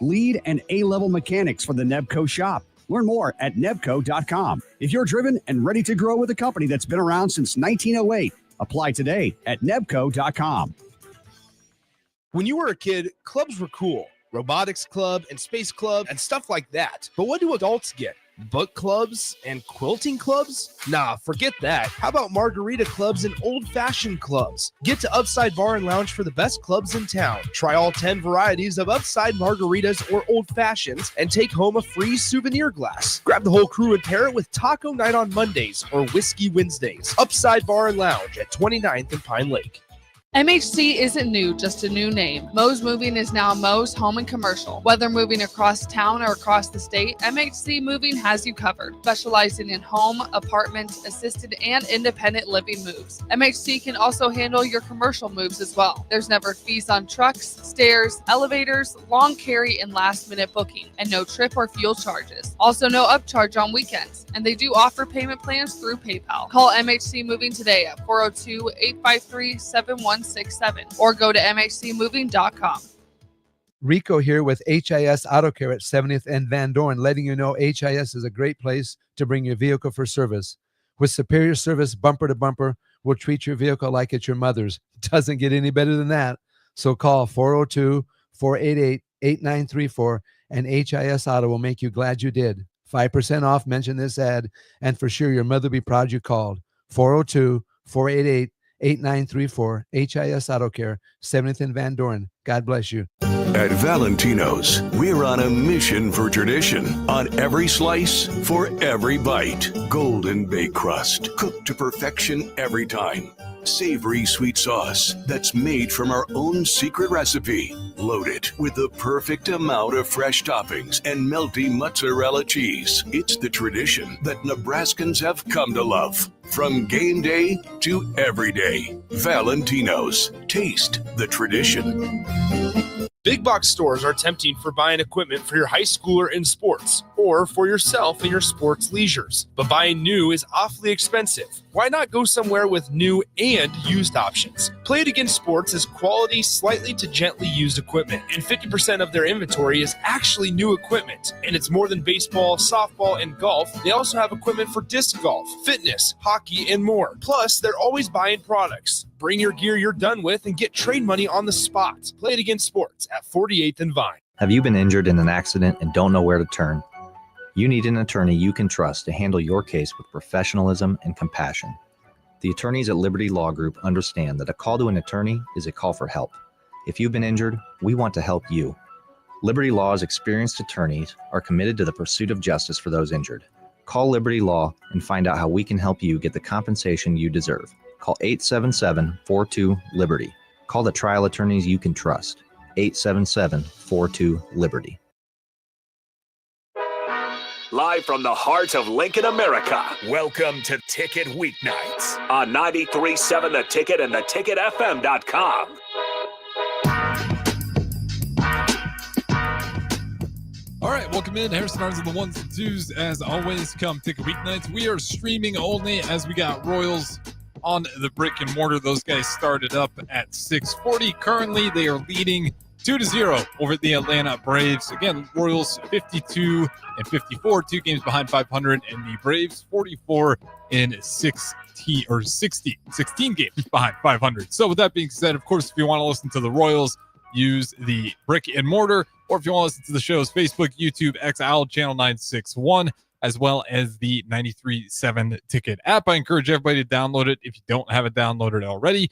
lead and A-level mechanics for the Nebco shop. Learn more at nebco.com. If you're driven and ready to grow with a company that's been around since 1908, apply today at nebco.com. When you were a kid, clubs were cool. Robotics club and space club and stuff like that. But what do adults get? Book clubs and quilting clubs? Nah, forget that. How about margarita clubs and old-fashioned clubs? Get to Upside Bar and Lounge for the best clubs in town. Try all 10 varieties of Upside margaritas or old-fashions and take home a free souvenir glass. Grab the whole crew and pair it with Taco Night on Mondays or Whiskey Wednesdays. Upside Bar and Lounge at 29th and Pine Lake. MHC isn't new, just a new name. Mo's Moving is now Mo's Home and Commercial. Whether moving across town or across the state, MHC Moving has you covered. Specializing in home, apartment, assisted, and independent living moves. MHC can also handle your commercial moves as well. There's never fees on trucks, stairs, elevators, long carry, and last-minute booking, and no trip or fuel charges. Also no upcharge on weekends, and they do offer payment plans through PayPal. Call MHC Moving today at 402-853-7167 or go to mhcmoving.com. Rico here with HIS Auto Care at 70th and Van Dorn, letting you know HIS is a great place to bring your vehicle for service. With superior service bumper to bumper, we'll treat your vehicle like it's your mother's. It doesn't get any better than that. So call 402-488-8934 and HIS Auto will make you glad you did. 5% off, mention this ad, and for sure your mother will be proud you called. 402-488-8934, HIS Auto Care, 70th and Van Dorn. God bless you. At Valentino's, we're on a mission for tradition. On every slice, for every bite. Golden baked crust, cooked to perfection every time. Savory sweet sauce that's made from our own secret recipe. Loaded with the perfect amount of fresh toppings and melty mozzarella cheese. It's the tradition that Nebraskans have come to love. From game day to every day. Valentino's. Taste the tradition. Big box stores are tempting for buying equipment for your high schooler in sports or for yourself in your sports leisures. But buying new is awfully expensive. Why not go somewhere with new and used options? Play It Again Sports is quality, slightly to gently used equipment, and 50% of their inventory is actually new equipment. And it's more than baseball, softball, and golf. They also have equipment for disc golf, fitness, hockey, and more. Plus, they're always buying products. Bring your gear you're done with and get trade money on the spot. Play It Again Sports at 48th and Vine. Have you been injured in an accident and don't know where to turn? You need an attorney you can trust to handle your case with professionalism and compassion. The attorneys at Liberty Law Group understand that a call to an attorney is a call for help. If you've been injured, we want to help you. Liberty Law's experienced attorneys are committed to the pursuit of justice for those injured. Call Liberty Law and find out how we can help you get the compensation you deserve. Call 877-42-LIBERTY. Call the trial attorneys you can trust. 877-42-LIBERTY. Live from the heart of Lincoln, America, welcome to Ticket Weeknights on 93.7 The Ticket and theticketfm.com. All right, welcome in. Harrison Arns on the ones and twos. As always, come Ticket Weeknights. We are streaming only as we got Royals on the brick and mortar. Those guys started up at 6:40. Currently, they are leading 2-0 over the Atlanta Braves. Again, Royals 52 and 54, 2 games behind 500, and the Braves 44 in 16 games behind 500. So with that being said, of course, if you want to listen to the Royals, use the brick and mortar, or if you want to listen to the show's Facebook, YouTube, XL, Channel 961, as well as the 93.7 Ticket app. I encourage everybody to download it if you don't have it downloaded already.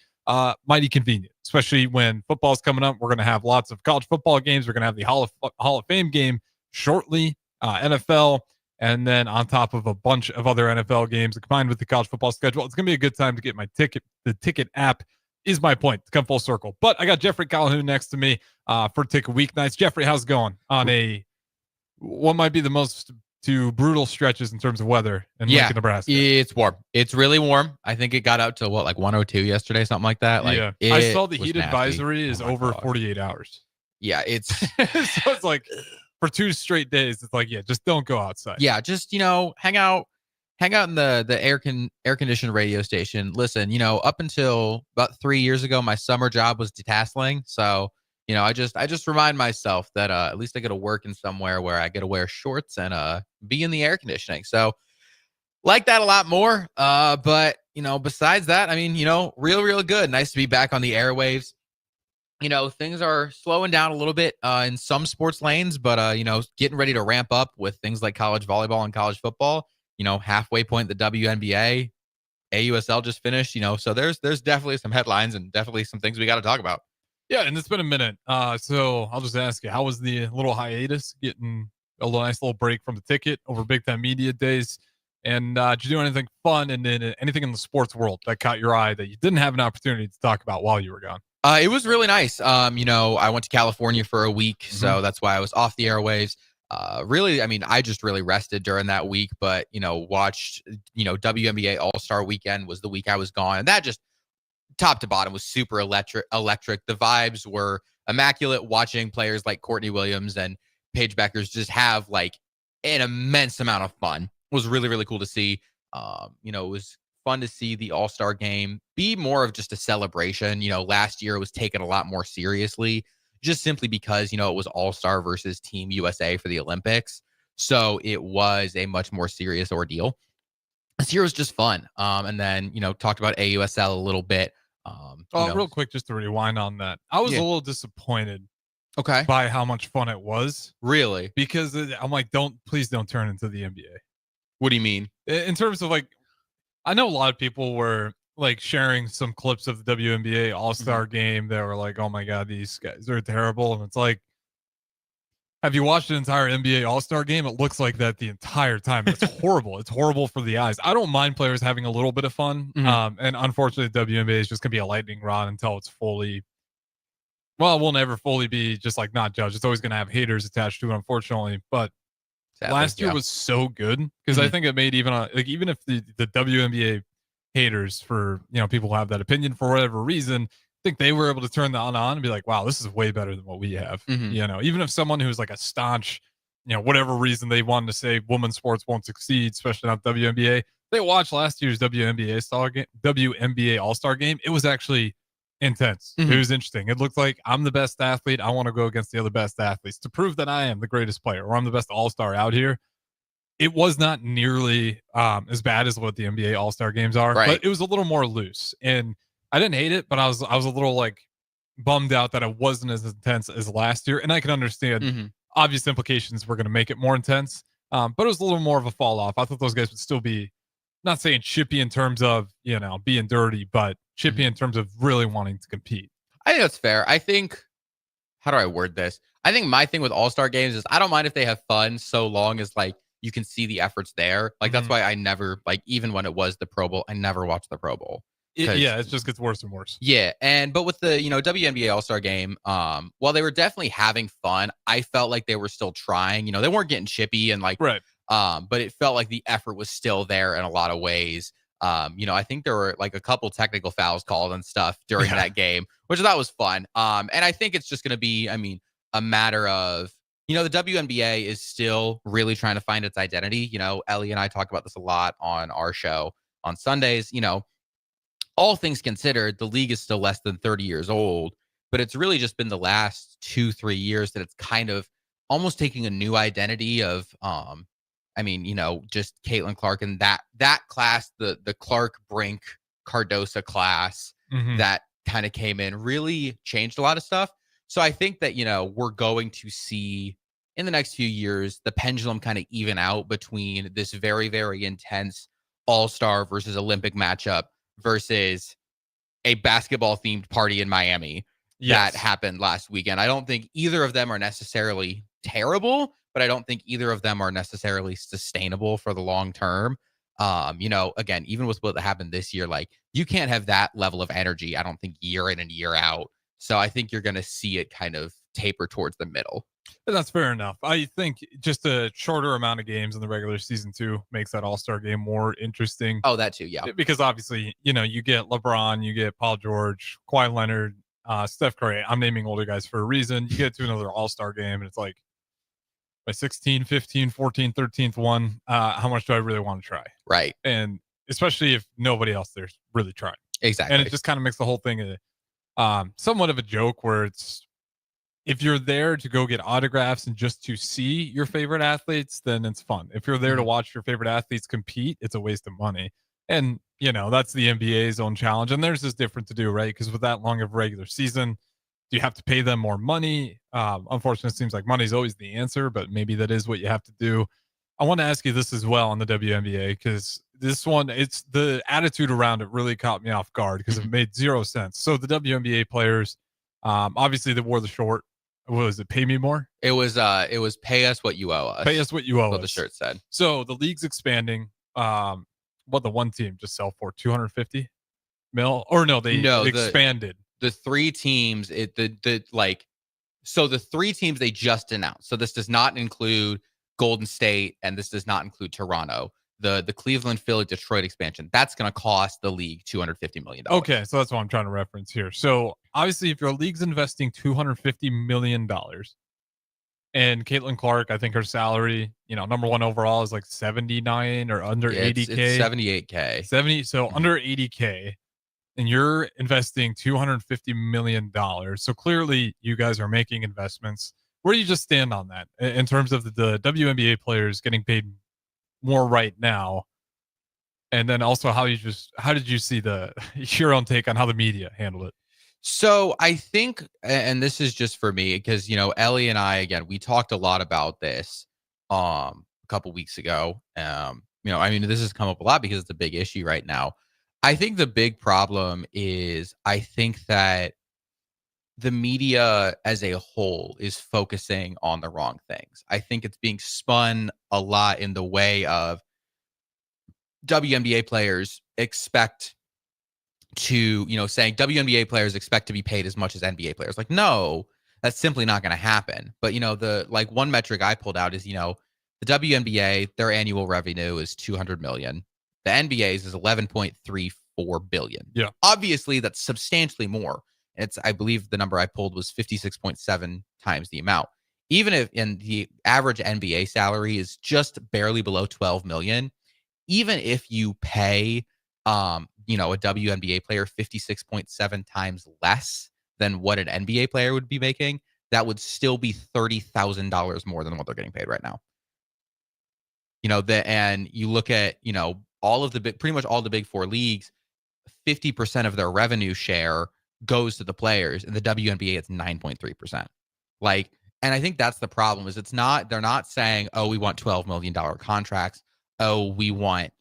Mighty convenient, especially when football's coming up. We're going to have lots of college football games. We're going to have the Hall of Fame game shortly, NFL, and then on top of a bunch of other NFL games combined with the college football schedule. It's going to be a good time to get my ticket. The Ticket app is my point to come full circle. But I got Jeffrey Callhoun next to me for Ticket Weeknights. Jeffrey, how's it going on what might be the most two brutal stretches in terms of weather in Lincoln, Nebraska? It's warm. It's really warm. I think it got out to 102 yesterday, something like that. I saw the heat advisory is over 48 hours. Yeah, it's so it's like for 2 straight days. It's like, just don't go outside. Yeah, just hang out in the air conditioned radio station. Listen, up until about 3 years ago, my summer job was detasseling, so I just remind myself that at least I get to work in somewhere where I get to wear shorts and be in the air conditioning. So like that a lot more. But besides that, I mean, real good. Nice to be back on the airwaves. Things are slowing down a little bit in some sports lanes, but getting ready to ramp up with things like college volleyball and college football. Halfway point the WNBA, AUSL just finished. So there's definitely some headlines and definitely some things we got to talk about. Yeah, and it's been a minute. So I'll just ask you, how was the little hiatus? Getting a nice little break from the ticket over Big Time Media Days. And did you do anything fun and then anything in the sports world that caught your eye that you didn't have an opportunity to talk about while you were gone? It was really nice. I went to California for a week, so that's why I was off the airwaves. Really, I mean, I just really rested during that week, but, watched, WNBA All-Star Weekend was the week I was gone. And that just top to bottom was super electric. The vibes were immaculate, watching players like Courtney Williams and Paige Beckers just have like an immense amount of fun. It was really, really cool to see. It was fun to see the All-Star game be more of just a celebration. Last year it was taken a lot more seriously, just simply because, it was All-Star versus Team USA for the Olympics. So it was a much more serious ordeal. This year was just fun. And then, talked about AUSL a little bit. Real quick, just to rewind on that. I was a little disappointed by how much fun it was. Really? Because I'm like, please don't turn into the NBA. What do you mean? In terms of like, I know a lot of people were like sharing some clips of the WNBA All-Star game that were like, oh my God, these guys are terrible. And it's like, have you watched an entire NBA All-Star game? It looks like that the entire time. It's horrible. It's horrible for the eyes. I don't mind players having a little bit of fun. And unfortunately, the WNBA is just going to be a lightning rod until it's fully, well, we'll never fully be just like not judged. It's always going to have haters attached to it, unfortunately. But last year was so good because I think it made even if the WNBA haters, for people who have that opinion for whatever reason, I think they were able to turn that on and be like, wow, this is way better than what we have. Even if someone who's like a staunch, whatever reason they wanted to say women's sports won't succeed, especially not WNBA, they watched last year's WNBA All-Star game. It was actually intense. It was interesting. It looked like I'm the best athlete. I want to go against the other best athletes to prove that I am the greatest player or I'm the best all-star out here. It was not nearly as bad as what the NBA All-Star games are, but it was a little more loose. And I didn't hate it, but I was a little like bummed out that it wasn't as intense as last year. And I can understand obvious implications were going to make it more intense, but it was a little more of a fall off. I thought those guys would still be, not saying chippy in terms of, being dirty, but chippy in terms of really wanting to compete. I think that's fair. I think, how do I word this? I think my thing with All-Star games is I don't mind if they have fun so long as like you can see the efforts there. Like that's why I never, like, even when it was the Pro Bowl, I never watched the Pro Bowl. It just gets worse and worse. Yeah. But with the, WNBA All-Star game, while they were definitely having fun, I felt like they were still trying. They weren't getting chippy and like, but it felt like the effort was still there in a lot of ways. I think there were like a couple technical fouls called and stuff during that game, which I thought was fun. And I think it's just going to be, a matter of, the WNBA is still really trying to find its identity. Ellie and I talk about this a lot on our show on Sundays. All things considered, the league is still less than 30 years old, but it's really just been the last 2-3 years that it's kind of almost taking a new identity of, just Caitlin Clark and that class, the Clark Brink Cardosa class that kind of came in, really changed a lot of stuff. So I think that, we're going to see in the next few years, the pendulum kind of even out between this very, very intense all-star versus Olympic matchup versus a basketball themed party in Miami that happened last weekend. I don't think either of them are necessarily terrible, but I don't think either of them are necessarily sustainable for the long term. Again, even with what happened this year, like you can't have that level of energy, I don't think, year in and year out. So I think you're going to see it kind of taper towards the middle. That's fair enough. I think just a shorter amount of games in the regular season too makes that All-Star game more interesting. Oh, that too, yeah. Because obviously, you get LeBron, you get Paul George, Kawhi Leonard, Steph Curry. I'm naming older guys for a reason. You get to another All-Star game and it's like, by 16, 15, 14, 13th one, how much do I really want to try? Right. And especially if nobody else there's really trying. Exactly. And it just kind of makes the whole thing somewhat of a joke where it's if you're there to go get autographs and just to see your favorite athletes, then it's fun. If you're there to watch your favorite athletes compete, it's a waste of money. And, that's the NBA's own challenge. And theirs is different to do, right? Because with that long of a regular season, do you have to pay them more money? Unfortunately, it seems like money is always the answer, but maybe that is what you have to do. I want to ask you this as well on the WNBA, because this one, it's the attitude around it really caught me off guard because it made zero sense. So the WNBA players, obviously they wore the short. What was it? Pay me more? It was pay us what you owe us. Pay us what you owe us. What the shirt said. So the league's expanding. What the one team just sell for 250 mil? Or no, they expanded. The three teams, so the three teams they just announced. So this does not include Golden State, and this does not include Toronto. The Cleveland, Philly, Detroit expansion, that's going to cost the league $250 million. Okay, so that's what I'm trying to reference here. So obviously, if your league's investing $250 million, and Caitlin Clark, I think her salary, number one overall is like 79 or under 80K. It's 78K. 70, so under 80K, and you're investing $250 million. So clearly, you guys are making investments. Where do you just stand on that in terms of the WNBA players getting paid more right now? And then also how did you see your own take on how the media handled it? So I think, and this is just for me, because, Ellie and I, again, we talked a lot about this a couple weeks ago. This has come up a lot because it's a big issue right now. I think the big problem is I think that the media as a whole is focusing on the wrong things. I think it's being spun a lot in the way of WNBA players expect to, saying WNBA players expect to be paid as much as NBA players. Like, no, that's simply not going to happen. But, the one metric I pulled out is, the WNBA, their annual revenue is $200 million. The NBA's is $11.34 billion. Yeah. Obviously, that's substantially more. I believe the number I pulled was 56.7 times the amount. Even if in the average NBA salary is just barely below 12 million, even if you pay, a WNBA player 56.7 times less than what an NBA player would be making, that would still be $30,000 more than what they're getting paid right now. And you look at, pretty much all the big four leagues, 50% of their revenue share goes to the players. In the WNBA, it's 9.3%. And I think that's the problem, is they're not saying, oh, we want $12 million contracts. Oh, we want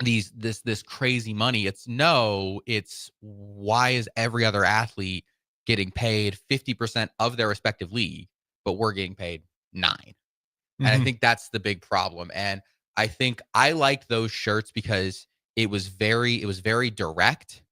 this crazy money. It's why is every other athlete getting paid 50% of their respective league, but we're getting paid 9%. And I think that's the big problem. And I think I liked those shirts because it was very direct.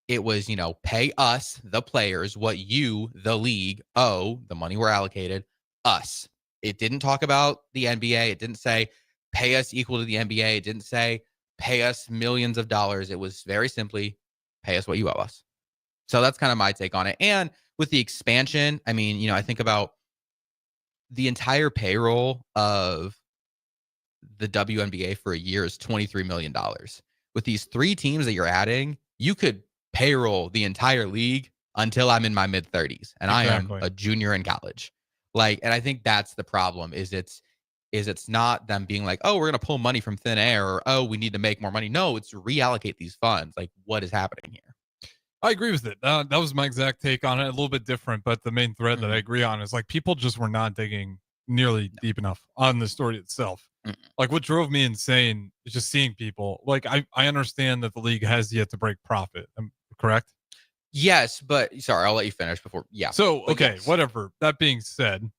It was, pay us, the players, what you, the league, owe, the money we're allocated, us. It didn't talk about the NBA. It didn't say pay us equal to the NBA. It didn't say pay us millions of dollars. It was very simply pay us what you owe us. So that's kind of my take on it. And with the expansion, I think about the entire payroll of the WNBA for a year is $23 million. With these three teams that you're adding, you could payroll the entire league until I'm in my mid 30s and I am a junior in college. And I think that's the problem is it's not them being like, oh, we're going to pull money from thin air, or, oh, we need to make more money. No, it's reallocate these funds. What is happening here? I agree with it. That was my exact take on it. A little bit different, but the main thread that I agree on is people just were not digging nearly deep enough on the story itself. What drove me insane is just seeing people. I understand that the league has yet to break profit. Correct? Yes, but sorry, I'll let you finish before. Yeah. So, okay, yes. Whatever. That being said,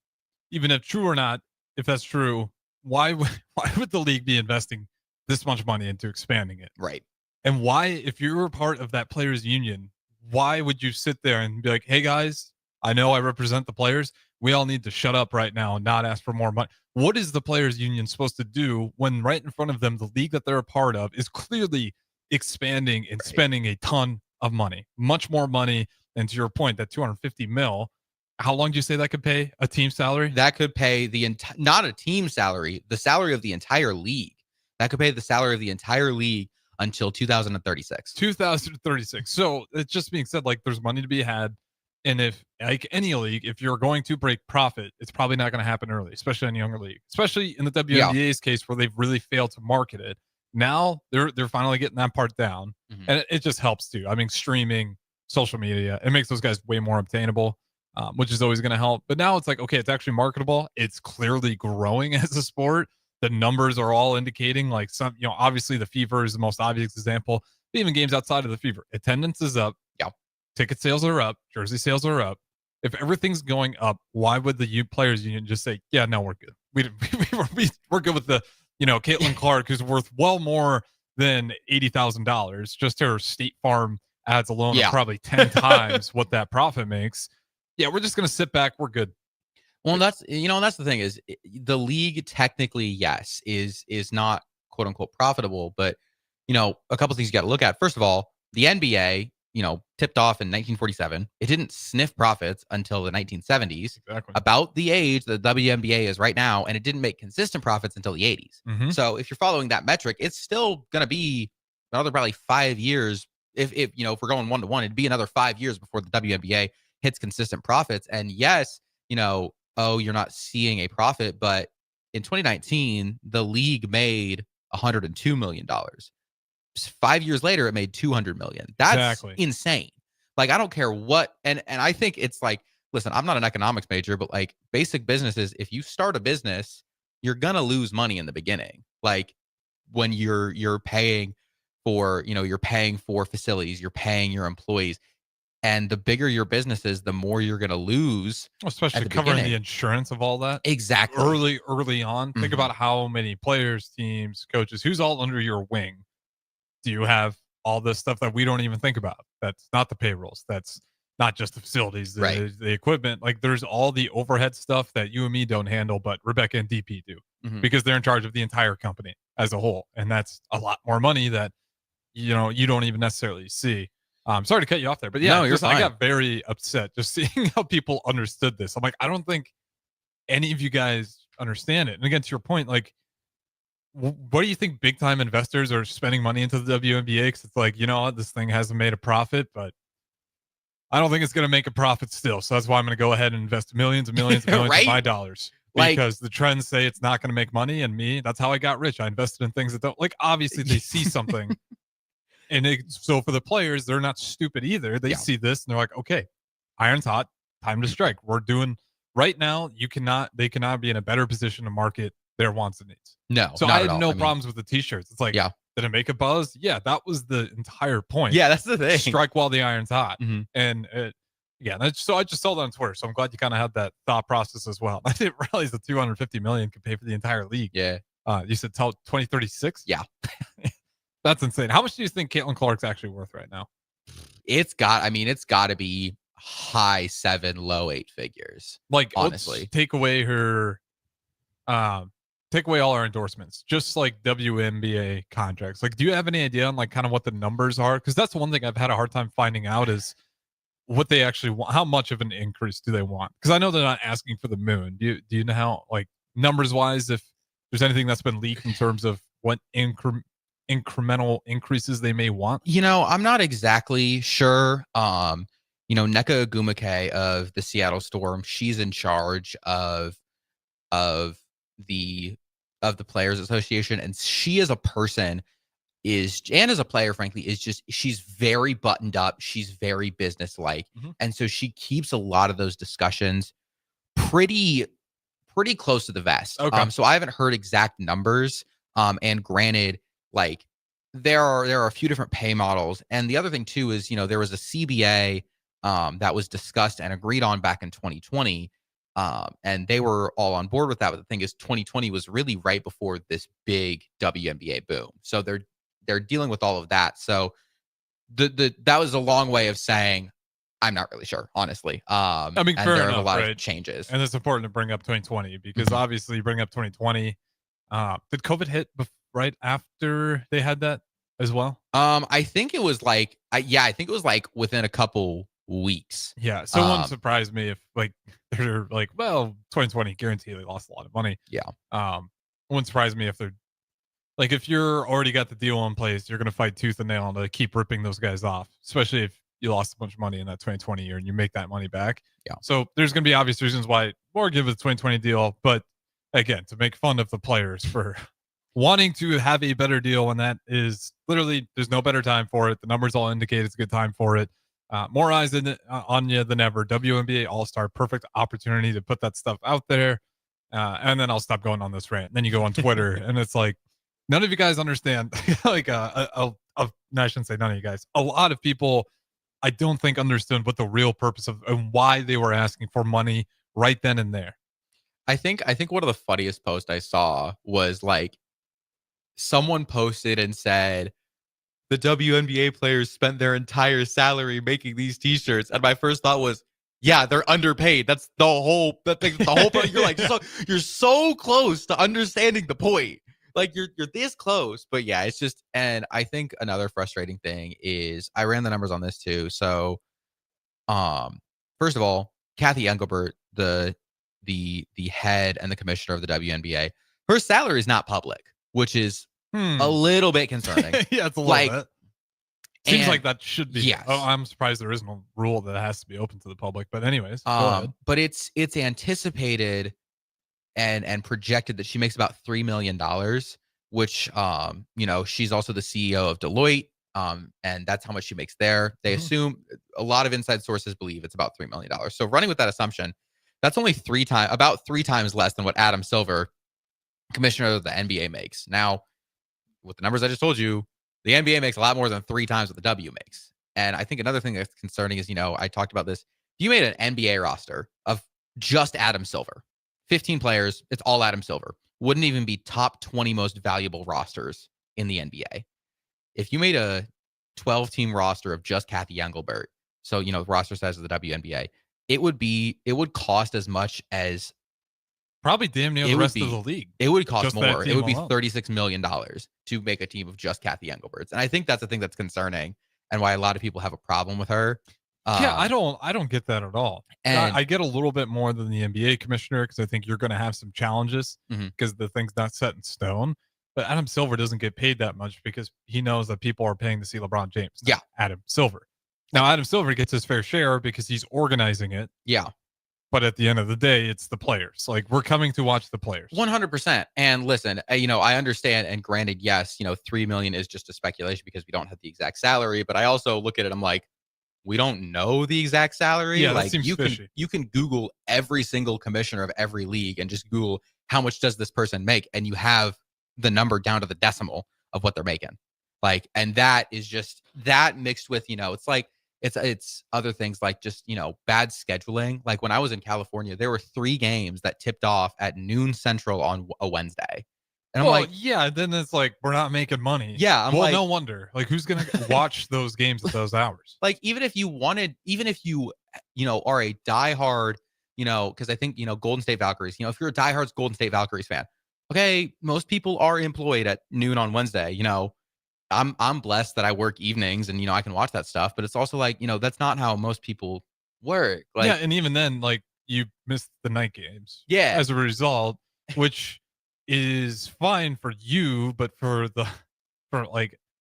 even if true or not, if that's true, why would the league be investing this much money into expanding it? Right. And why, if you were part of that players union, why would you sit there and be like, hey guys, I know I represent the players. We all need to shut up right now and not ask for more money. What is the players union supposed to do when right in front of them, the league that they're a part of is clearly expanding and spending a ton of money, much more money? And to your point, that 250 mil, how long do you say that could pay a team salary? That could pay not a team salary, the salary of the entire league. That could pay the salary of the entire league until 2036. 2036. So it's just being said, there's money to be had. And if, like any league, if you're going to break profit, it's probably not going to happen early, especially in a younger league, especially in the WNBA's case where they've really failed to market it. Now they're finally getting that part down, and it just helps too. I mean, streaming, social media, it makes those guys way more obtainable, which is always going to help. But now it's like, okay, it's actually marketable. It's clearly growing as a sport. The numbers are all indicating like some, obviously the Fever is the most obvious example. But even games outside of the Fever, attendance is up. Ticket sales are up. Jersey sales are up. If everything's going up, why would the players union just say, yeah, no, we're good. We're good with the, Caitlin Clark, who's worth well more than $80,000. Just her State Farm ads alone are probably 10 times what that profit makes. Yeah, we're just going to sit back. We're good. Well, that's the thing is the league technically, yes, is not quote unquote profitable. But, a couple things you got to look at. First of all, the NBA, tipped off in 1947. It didn't sniff profits until the 1970s, about the age that the WNBA is right now, and it didn't make consistent profits until the 80s. So if you're following that metric, it's still going to be another probably 5 years. If we're going 1-to-1, it'd be another 5 years before the WNBA hits consistent profits. And yes, you're not seeing a profit, but in 2019, the league made $102 million. 5 years later, it made $200 million. That's insane. Like, I don't care what, and I think it's like, listen, I'm not an economics major, but like basic businesses, if you start a business, you're gonna lose money in the beginning. Like when you're paying for, you're paying for facilities, you're paying your employees, and the bigger your business is, the more you're gonna lose. Especially covering the insurance of all that. Exactly. Early on. Think about how many players, teams, coaches, who's all under your wing. Do you have all this stuff that we don't even think about? That's not the payrolls. That's not just the facilities, the equipment. Like there's all the overhead stuff that you and me don't handle, but Rebecca and DP do because they're in charge of the entire company as a whole. And that's a lot more money that, you don't even necessarily see. Sorry to cut you off there, but yeah, no, I got very upset just seeing how people understood this. I'm like, I don't think any of you guys understand it. And again, to your point, like, what do you think big time investors are spending money into the WNBA? Because it's like, this thing hasn't made a profit, but I don't think it's going to make a profit still. So that's why I'm going to go ahead and invest millions and millions and millions of my dollars because the trends say it's not going to make money. And that's how I got rich. I invested in things that don't, like, obviously they see something. So for the players, they're not stupid either. They see this and they're like, okay, iron's hot, time to strike. We're doing right now. They cannot be in a better position to market their wants and needs. No. So I had no problems with the t-shirts. It's like, did it make a buzz? Yeah, that was the entire point. Yeah, that's the thing. Strike while the iron's hot. And so I just saw that on Twitter. So I'm glad you kind of had that thought process as well. I didn't realize the $250 million could pay for the entire league. Yeah. You said till 2036? Yeah. That's insane. How much do you think Caitlin Clark's actually worth right now? It's got to be high 7, low 8 figures. Like, honestly, take away her, take away all our endorsements, just like WNBA contracts. Like, do you have any idea on like kind of what the numbers are? Because that's one thing I've had a hard time finding out is what they actually want. How much of an increase do they want? Because I know they're not asking for the moon. Do you know how, like, numbers wise, if there's anything that's been leaked in terms of what incremental increases they may want? I'm not exactly sure. Neka Agumake of the Seattle Storm, she's in charge of the Players Association, and she as a person and as a player, frankly, she's very buttoned up. She's very businesslike. And so she keeps a lot of those discussions pretty close to the vest. Okay. So I haven't heard exact numbers. And granted, like there are a few different pay models. And the other thing too is, there was a CBA that was discussed and agreed on back in 2020. And they were all on board with that. But the thing is, 2020 was really right before this big WNBA boom. So they're dealing with all of that. So that was a long way of saying, I'm not really sure, honestly. I mean, fair there enough, are a lot right? of changes. And it's important to bring up 2020 because obviously you bring up 2020. Did COVID hit right after they had that as well? I think it was like, I think it was like within a couple weeks. Yeah. So it wouldn't surprise me if like they're like, well, 2020 guarantee they lost a lot of money. Yeah. It wouldn't surprise me if they're like, if you're already got the deal in place, you're going to fight tooth and nail to keep ripping those guys off, especially if you lost a bunch of money in that 2020 year and you make that money back. Yeah. So there's going to be obvious reasons why more give it the 2020 deal. But again, to make fun of the players for wanting to have a better deal when that is literally, there's no better time for it. The numbers all indicate it's a good time for it. More eyes on you than ever. WNBA All-Star, perfect opportunity to put that stuff out there. And then I'll stop going on this rant. Then you go on Twitter and it's like, none of you guys understand. Like, no, I shouldn't say none of you guys. A lot of people, I don't think, understood what the real purpose of and why they were asking for money right then and there. I think one of the funniest posts I saw was like, someone posted and said, the WNBA players spent their entire salary making these t-shirts. And my first thought was, yeah, they're underpaid. That's the whole point. You're like, you're so close to understanding the point. Like you're this close, but yeah, it's just, and I think another frustrating thing is I ran the numbers on this too. So, first of all, Kathy Engelbert, the head and the commissioner of the WNBA, her salary is not public, which is a little bit concerning. Yeah, it's a little bit. Seems like that should be. Yes. Oh, I'm surprised there isn't a rule that it has to be open to the public. But anyways, go ahead. But it's anticipated and projected that she makes about $3 million, which she's also the CEO of Deloitte. And that's how much she makes there. They assume, a lot of inside sources believe it's about $3 million. So running with that assumption, that's only about three times less than what Adam Silver, commissioner of the NBA, makes. Now, with the numbers I just told you, the NBA makes a lot more than 3 times what the W makes. And I think another thing that's concerning is, I talked about this. If you made an NBA roster of just Adam Silver, 15 players, it's all Adam Silver, wouldn't even be top 20 most valuable rosters in the NBA. If you made a 12-team roster of just Kathy Engelbert, so, roster size of the WNBA, it would cost as much as probably damn near the rest of the league. It would cost more. It would be alone. $36 million to make a team of just Kathy Engelberts. And I think that's the thing that's concerning and why a lot of people have a problem with her. Yeah, I don't get that at all. And I get a little bit more than the NBA commissioner because I think you're going to have some challenges because the thing's not set in stone. But Adam Silver doesn't get paid that much because he knows that people are paying to see LeBron James. Yeah. Adam Silver. Now, Adam Silver gets his fair share because he's organizing it. Yeah. But at the end of the day, it's the players. Like, we're coming to watch the players. 100%. And listen, I understand. And granted, yes, $3 million is just a speculation because we don't have the exact salary. But I also look at it, I'm like, we don't know the exact salary. Yeah, like that seems fishy. You can Google every single commissioner of every league and just Google how much does this person make, and you have the number down to the decimal of what they're making. Like, and that is just that mixed with, it's like it's other things like just, bad scheduling. Like when I was in California, there were 3 games that tipped off at noon Central on a Wednesday. And I'm like, yeah, then it's like, we're not making money. Yeah. No wonder. Like, who's going to watch those games at those hours? Like, even if you are a diehard, because I think, Golden State Valkyries, if you're a diehard Golden State Valkyries fan, okay, most people are employed at noon on Wednesday. I'm blessed that I work evenings and, I can watch that stuff, but it's also like, that's not how most people work. Like, yeah. And even then, like, you missed the night games. Yeah. As a result, which is fine for you, but for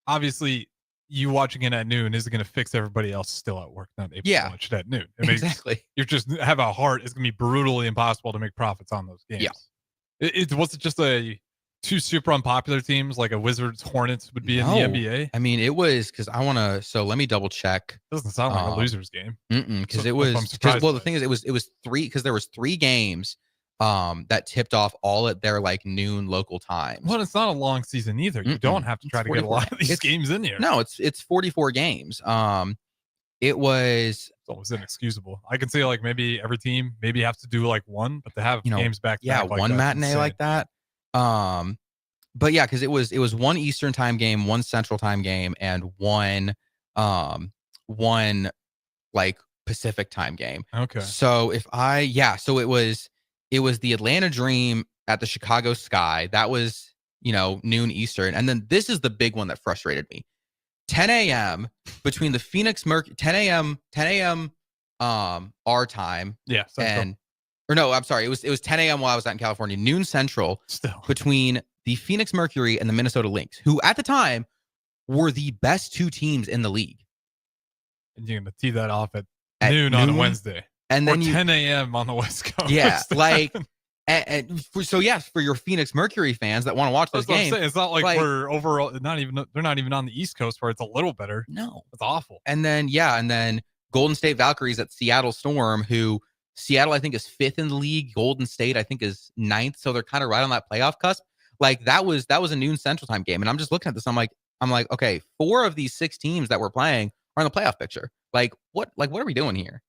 obviously you watching it at noon isn't going to fix everybody else still at work, not able to watch it at noon. It makes, exactly. You just have a heart. It's going to be brutally impossible to make profits on those games. Yeah. Was it just 2 super unpopular teams like a Wizards Hornets would be in the NBA? I mean, it was because so let me double check. Doesn't sound like a loser's game. Because the thing is, it was 3 because there was 3 games that tipped off all at their like noon local times. Well, it's not a long season either. You don't have to try to get a lot of these games in here. No, it's 44 games. It was. It's always inexcusable. I can say like maybe every team maybe have to do like one, but they have games back. Yeah, like one matinee like that. But yeah, because it was 1 Eastern time game, 1 Central time game, and one like Pacific time game. Okay. So it was the Atlanta Dream at the Chicago Sky. That was, noon Eastern. And then this is the big one that frustrated me. 10 a.m. between the Phoenix 10 a.m. Our time. Yeah. I'm sorry. It was 10 a.m. while I was out in California, noon Central, between the Phoenix Mercury and the Minnesota Lynx, who at the time were the best 2 teams in the league. and you're going to tee that off at noon on a Wednesday. And then 10 a.m. on the West Coast. Yeah, like, for your Phoenix Mercury fans that want to watch this game, it's not like we're overall they're not even on the East Coast where it's a little better. No, it's awful. And then Golden State Valkyries at Seattle Storm, who Seattle I think is 5th in the league. Golden State I think is 9th, so they're kind of right on that playoff cusp. Like that was a noon Central Time game, and I'm just looking at this. I'm like, okay, 4 of these 6 teams that we're playing are in the playoff picture. What are we doing here?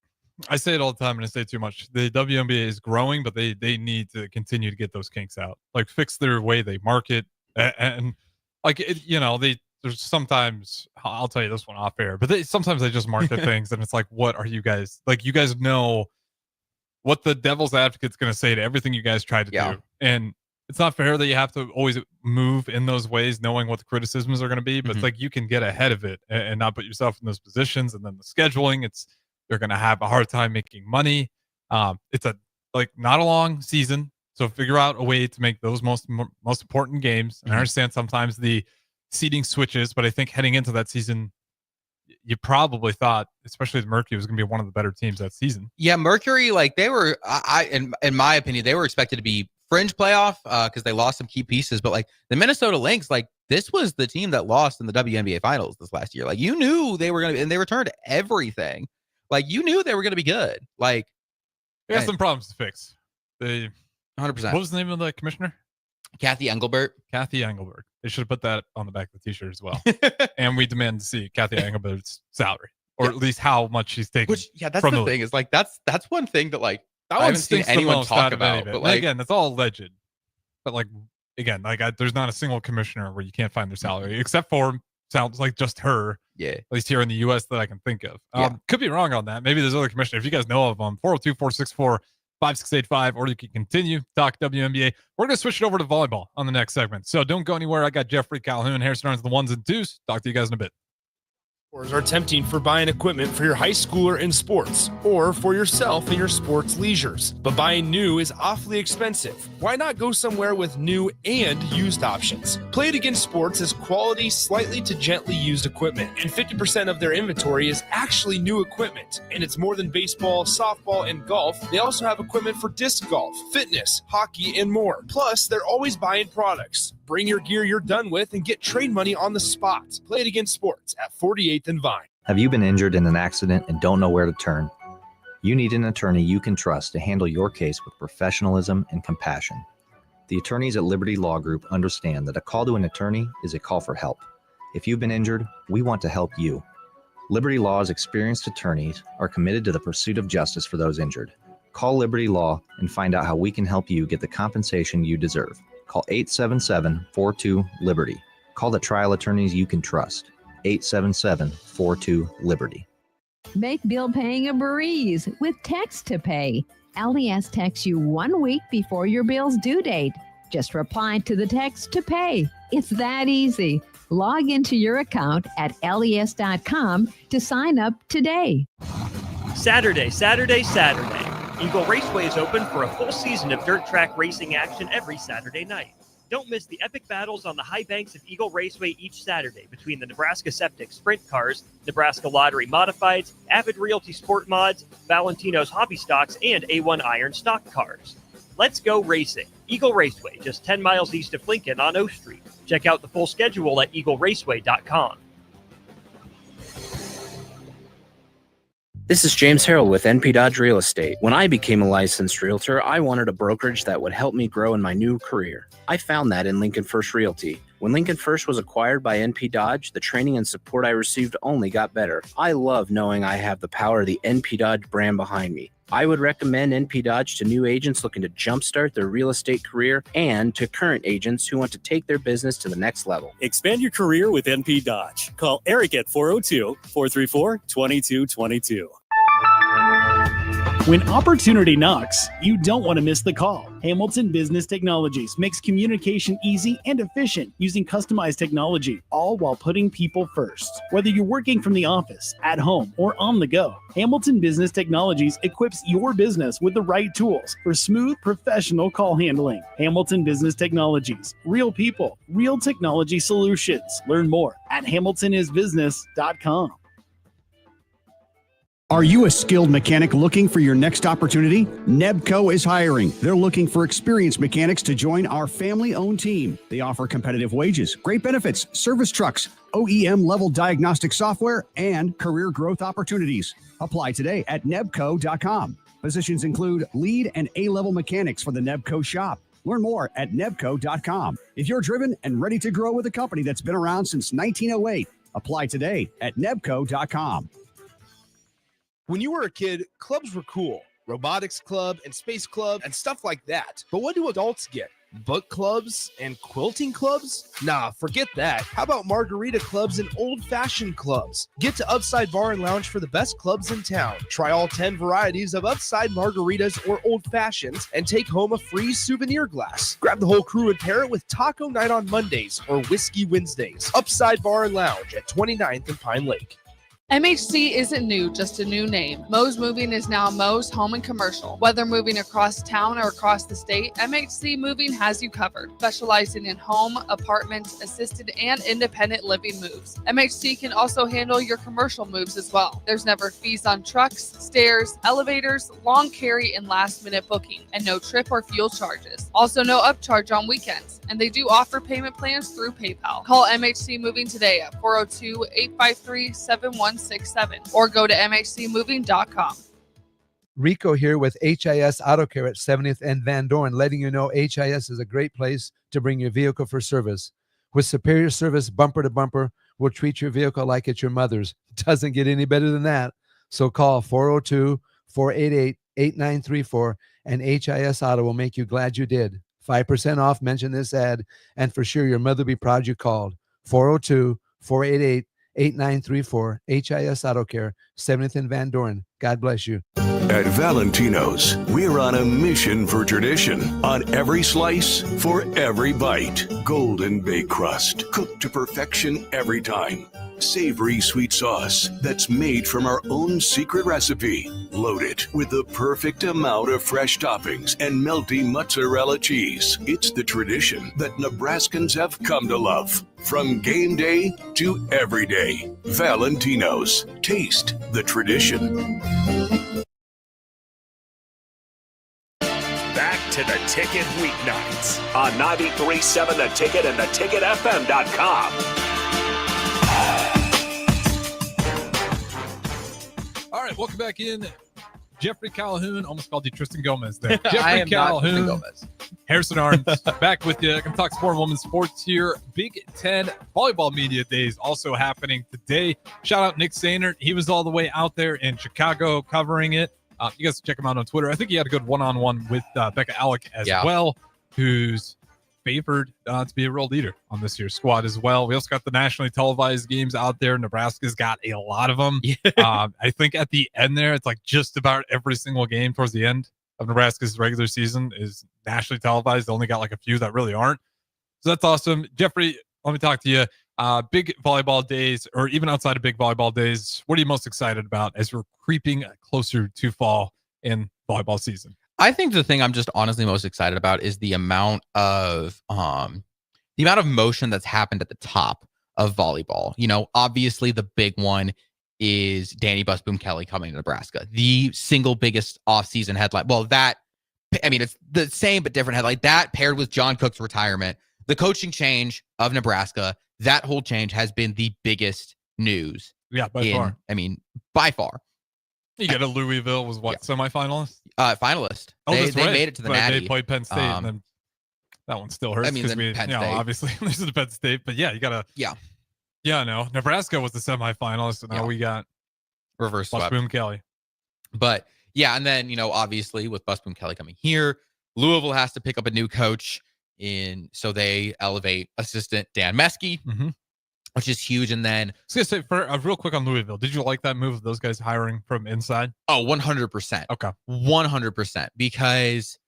I say it all the time and I say too much. The WNBA is growing, but they need to continue to get those kinks out. Like fix their way they market and like it, there's sometimes I'll tell you this one off air, but sometimes they just market things and it's like, what are you guys like? You guys know what the devil's advocate's going to say to everything you guys try to do, and it's not fair that you have to always move in those ways, knowing what the criticisms are going to be. But it's like you can get ahead of it and not put yourself in those positions, and then the scheduling, they're going to have a hard time making money. It's not a long season. So figure out a way to make those most important games. And I understand sometimes the seeding switches, but I think heading into that season, you probably thought, especially the Mercury, was going to be one of the better teams that season. Yeah, Mercury, like they were, in my opinion, they were expected to be fringe playoff because they lost some key pieces. But like the Minnesota Lynx, like this was the team that lost in the WNBA finals this last year. Like you knew they were going to, and they returned everything. Like you knew they were going to be good. Like they have some problems to fix. 100%. What was the name of the commissioner? Kathy Engelbert. Kathy Engelbert. They should have put that on the back of the t-shirt as well. And we demand to see Kathy Engelbert's salary, or at least how much she's taking. Which, that's the thing is like that's one thing that like that I haven't seen anyone talk about. But like again, that's all alleged. But like again, like there's not a single commissioner where you can't find their salary except for. Sounds like just her. Yeah. At least here in the U.S. that I can think of. Could be wrong on that. Maybe there's other commissioners. If you guys know of them, 402-464-5685, or you can continue talk WNBA. We're going to switch it over to volleyball on the next segment. So don't go anywhere. I got Jeffrey, Callhoun, Harrison Arens, the 1s and 2s. Talk to you guys in a bit. Are tempting for buying equipment for your high schooler in sports or for yourself in your sports leisures. But buying new is awfully expensive. Why not go somewhere with new and used options? Play It Again Sports is quality, slightly to gently used equipment, and 50% of their inventory is actually new equipment. And it's more than baseball, softball, and golf. They also have equipment for disc golf, fitness, hockey, and more. Plus, they're always buying products. Bring your gear you're done with and get trade money on the spot. Play It Again Sports at 48th and Vine. Have you been injured in an accident and don't know where to turn? You need an attorney you can trust to handle your case with professionalism and compassion. The attorneys at Liberty Law Group understand that a call to an attorney is a call for help. If you've been injured, we want to help you. Liberty Law's experienced attorneys are committed to the pursuit of justice for those injured. Call Liberty Law and find out how we can help you get the compensation you deserve. Call 877-42-LIBERTY. Call the trial attorneys you can trust. 877-42-LIBERTY. Make bill paying a breeze with Text to Pay. LES texts you 1 week before your bill's due date. Just reply to the text to pay. It's that easy. Log into your account at les.com to sign up today. Saturday. Eagle Raceway is open for a full season of dirt track racing action every Saturday night. Don't miss the epic battles on the high banks of Eagle Raceway each Saturday between the Nebraska Septic Sprint Cars, Nebraska Lottery Modifieds, Avid Realty Sport Mods, Valentino's Hobby Stocks, and A1 Iron Stock Cars. Let's go racing. Eagle Raceway, just 10 miles east of Lincoln on O Street. Check out the full schedule at eagleraceway.com. This is James Harrell with NP Dodge Real Estate. When I became a licensed realtor, I wanted a brokerage that would help me grow in my new career. I found that in Lincoln First Realty. When Lincoln First was acquired by NP Dodge, the training and support I received only got better. I love knowing I have the power of the NP Dodge brand behind me. I would recommend NP Dodge to new agents looking to jumpstart their real estate career and to current agents who want to take their business to the next level. Expand your career with NP Dodge. Call Eric at 402-434-2222. When opportunity knocks, you don't want to miss the call. Hamilton Business Technologies makes communication easy and efficient using customized technology, all while putting people first. Whether you're working from the office, at home, or on the go, Hamilton Business Technologies equips your business with the right tools for smooth, professional call handling. Hamilton Business Technologies. Real people, real technology solutions. Learn more at hamiltonisbusiness.com. Are you a skilled mechanic looking for your next opportunity? Nebco is hiring. They're looking for experienced mechanics to join our family-owned team. They offer competitive wages, great benefits, service trucks, OEM-level diagnostic software, and career growth opportunities. Apply today at nebco.com. Positions include lead and A-level mechanics for the Nebco shop. Learn more at nebco.com. If you're driven and ready to grow with a company that's been around since 1908, apply today at nebco.com. When you were a kid, clubs were cool. Robotics club and space club and stuff like that. But what do adults get? Book clubs and quilting clubs? Nah, forget that. How about margarita clubs and old-fashioned clubs? Get to Upside Bar and Lounge for the best clubs in town. Try all 10 varieties of Upside margaritas or old fashions and take home a free souvenir glass. Grab the whole crew and pair it with Taco Night on Mondays or Whiskey Wednesdays. Upside Bar and Lounge at 29th and Pine Lake. MHC isn't new, just a new name. Mo's Moving is now Mo's Home and Commercial. Whether moving across town or across the state, MHC Moving has you covered. Specializing in home, apartments, assisted, and independent living moves. MHC can also handle your commercial moves as well. There's never fees on trucks, stairs, elevators, long carry, and last-minute booking, and no trip or fuel charges. Also, no upcharge on weekends, and they do offer payment plans through PayPal. Call MHC Moving today at 402-853-7167 or go to mhcmoving.com. Rico here with HIS Auto Care at 70th and Van Dorn, letting you know HIS is a great place to bring your vehicle for service. With superior service bumper to bumper, we'll treat your vehicle like it's your mother's. Doesn't get any better than that. So call 402-488-8934 and HIS Auto will make you glad you did. 5% off, mention this ad, and for sure your mother will be proud you called. 402-488-8934, HIS Auto Care, 70th and Van Dorn. God bless you. At Valentino's, we're on a mission for tradition. On every slice, for every bite. Golden baked crust, cooked to perfection every time. Savory sweet sauce that's made from our own secret recipe. Loaded with the perfect amount of fresh toppings and melty mozzarella cheese. It's the tradition that Nebraskans have come to love. From game day to every day. Valentino's. Taste the tradition. Back to the Ticket Weeknights on 93.7 The Ticket and theticketfm.com. All right, welcome back in. Jeffrey Callhoun, almost called you Tristan Gomez there. I Jeffrey am not Tristan Callhoun, Gomez. Harrison Arens, back with you. I can talk sport and women's sports here. Big Ten Volleyball Media Days also happening today. Shout out Nick Sainert. He was all the way out there in Chicago covering it. You guys can check him out on Twitter. I think he had a good one-on-one with Becca Alec as well, who's favored to be a real leader on this year's squad as well. We also got the nationally televised games out there. Nebraska's got a lot of them. I think at the end there, it's like just about every single game towards the end of Nebraska's regular season is nationally televised. They only got like a few that really aren't. So that's awesome. Jeffrey, let me talk to you. Big volleyball days, or even outside of big volleyball days, what are you most excited about as we're creeping closer to fall in volleyball season? I think the thing I'm just honestly most excited about is the amount of motion that's happened at the top of volleyball. You know, obviously the big one is Danny Busboom Kelly coming to Nebraska, the single biggest offseason headline. Well, it's the same but different headline. That paired with John Cook's retirement, the coaching change of Nebraska, that whole change has been the biggest news. Yeah, by far. By far. You get a Louisville was semifinalist? Finalist. Oh, they that's right. made it to the Natty. They played Penn State, and then that one still hurts because obviously this is Penn State. But yeah, you gotta. No, Nebraska was the semifinalist, and now we got reverse swept. Busboom Kelly. But yeah, and then obviously with Busboom Kelly coming here, Louisville has to pick up a new coach so they elevate assistant Dan Meskey. Which is huge. And then I was gonna say, real quick on Louisville, did you like that move of those guys hiring from inside? Oh, 100%. Okay. 100%. Because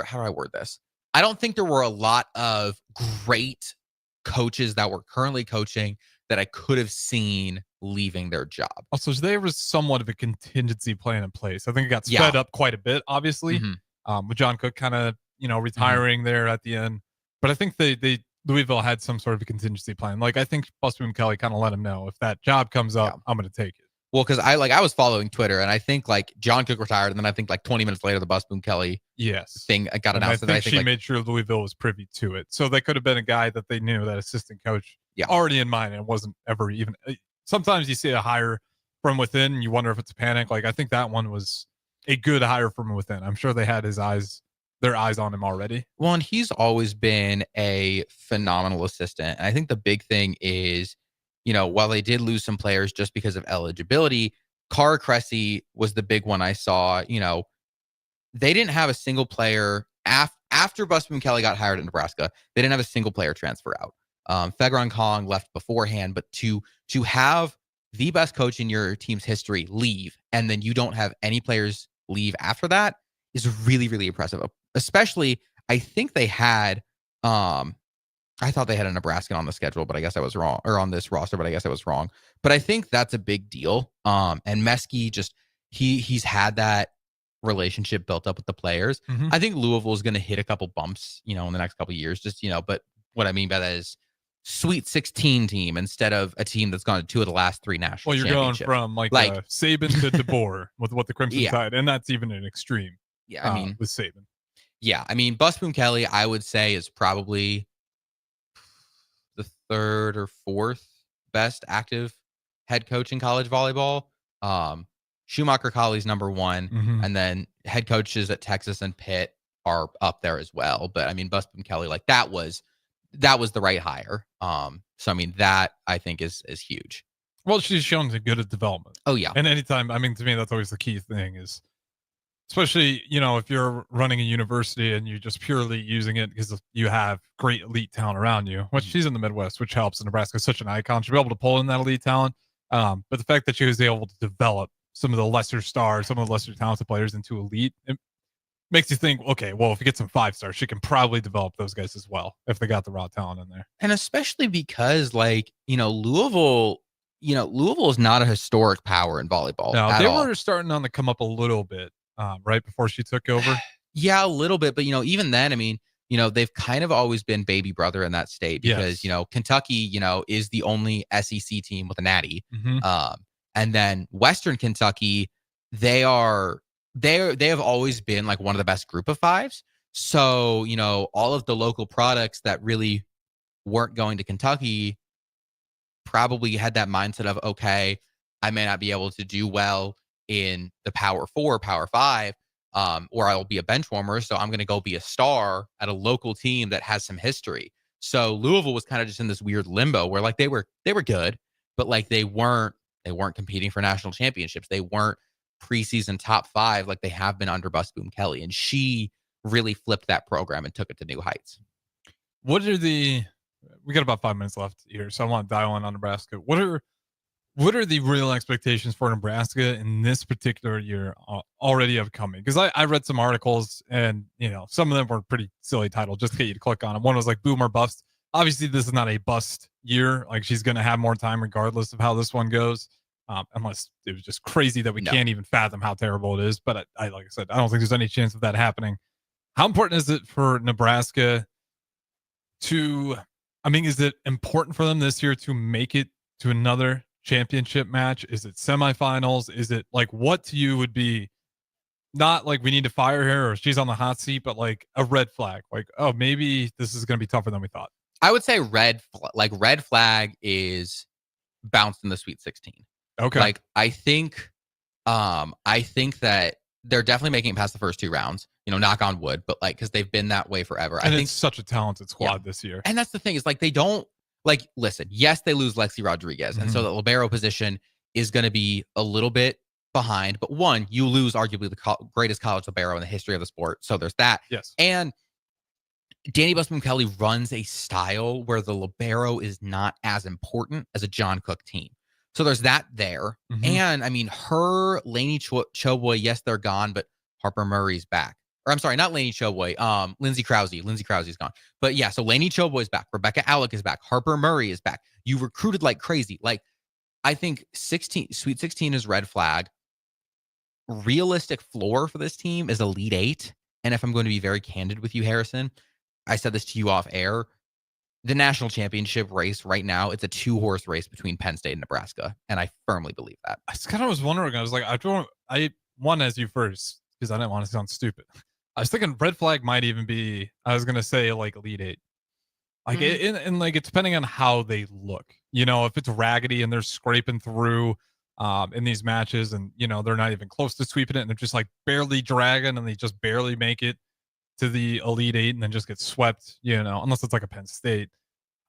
how do I word this? I don't think there were a lot of great coaches that were currently coaching that I could have seen leaving their job. Also, there was somewhat of a contingency plan in place. I think it got sped up quite a bit, obviously, with John Cook kind of, retiring there at the end. But I think Louisville had some sort of a contingency plan. Like, I think Busboom Kelly kind of let him know, if that job comes up, I'm going to take it. Well, because I was following Twitter, and I think like John Cook retired, and then I think like 20 minutes later, the Busboom Kelly thing got announced. I think she made sure Louisville was privy to it. So that could have been a guy that they knew, that assistant coach, already in mind, and wasn't ever even. Sometimes you see a hire from within, and you wonder if it's a panic. Like I think that one was a good hire from within. I'm sure they had their eyes on him already. Well, and he's always been a phenomenal assistant. And I think the big thing is, while they did lose some players just because of eligibility, Cara Cressy was the big one I saw. They didn't have a single player after Busboom Kelly got hired at Nebraska. They didn't have a single player transfer out. Fegron Kong left beforehand, but to have the best coach in your team's history leave, and then you don't have any players leave after that is really, really impressive. Especially, I think they had, I thought they had a Nebraskan on the schedule, but I guess I was wrong, or on this roster, but I guess I was wrong. But I think that's a big deal. And Meskey he's had that relationship built up with the players. Mm-hmm. I think Louisville is going to hit a couple bumps, in the next couple of years, but what I mean by that is Sweet 16 team instead of a team that's gone to 2 of the last 3 national championships. Well, you're going from like Saban to DeBoer with what the Crimson Tide, and that's even an extreme. Yeah, I mean, with Saban. Yeah, I mean, Busboom Kelly, I would say, is probably the 3rd or 4th best active head coach in college volleyball. Schumacher Colley's number 1, and then head coaches at Texas and Pitt are up there as well. But I mean, Busboom Kelly, like that was the right hire. So I mean, that I think is huge. Well, she's shown to good at development. Oh yeah, and anytime, I mean, to me, that's always the key thing is. Especially, if you're running a university and you're just purely using it because you have great elite talent around you, which she's in the Midwest, which helps. Nebraska is such an icon. She'll be able to pull in that elite talent. But the fact that she was able to develop some of the lesser stars, some of the lesser talented players into elite, it makes you think, okay, well, if you get some 5-stars, she can probably develop those guys as well if they got the raw talent in there. And especially because, Louisville is not a historic power in volleyball. No, they were starting on to come up a little bit. Right before she took over? Yeah, a little bit. But, even then, I mean, they've kind of always been baby brother in that state because, Kentucky, is the only SEC team with a natty. And then Western Kentucky, they have always been like one of the best group of 5s. So, all of the local products that really weren't going to Kentucky probably had that mindset of, okay, I may not be able to do well in the Power 4, Power 5, or I'll be a bench warmer. So I'm going to go be a star at a local team that has some history. So Louisville was kind of just in this weird limbo where like they were good, but like they weren't competing for national championships. They weren't preseason top 5 like they have been under Busboom Kelly. And she really flipped that program and took it to new heights. We got about 5 minutes left here, so I want to dial in on Nebraska. What are the real expectations for Nebraska in this particular year already upcoming? Because I read some articles and, some of them were pretty silly titled just to get you to click on them. One was like boom or bust. Obviously, this is not a bust year. Like she's going to have more time regardless of how this one goes, unless it was just crazy that we can't even fathom how terrible it is. But I like I said, I don't think there's any chance of that happening. How important is it for Nebraska is it important for them this year to make it to another championship match? Is it semifinals? Is it like what to you would be not like we need to fire her or she's on the hot seat, but like a red flag? Like, oh, maybe this is going to be tougher than we thought. I would say red flag is bounced in the Sweet 16. Okay. Like I think that they're definitely making it past the first 2 rounds, knock on wood, but like, cause they've been that way forever. And I think it's such a talented squad this year. And that's the thing is like, they don't like, listen, yes, they lose Lexi Rodriguez. And so the libero position is going to be a little bit behind, but one, you lose arguably the greatest college libero in the history of the sport. So there's that. Yes. And Danny Busboom Kelly runs a style where the libero is not as important as a John Cook team. So there's that there. And I mean, her, Lainey Choboy, yes, they're gone, but Harper Murray's back. Or I'm sorry, not Lainey Choboy, Lindsey Krause. Lindsey Krause's gone. But yeah, so Lainey Choboy's back. Rebecca Alec is back. Harper Murray is back. You recruited like crazy. Like, I think Sweet 16 is red flag. Realistic floor for this team is Elite 8. And if I'm going to be very candid with you, Harrison, I said this to you off air. the national championship race right now, it's a 2-horse race between Penn State and Nebraska, and I firmly believe that. I kind of was wondering. I was like, I won as you first because I didn't want to sound stupid. I was thinking red flag might even be. I was gonna say like Elite Eight, like and like it's depending on how they look. If it's raggedy and they're scraping through in these matches, and they're not even close to sweeping it, and they're just like barely dragging, and they just barely make it to the Elite Eight, and then just get swept. Unless it's like a Penn State.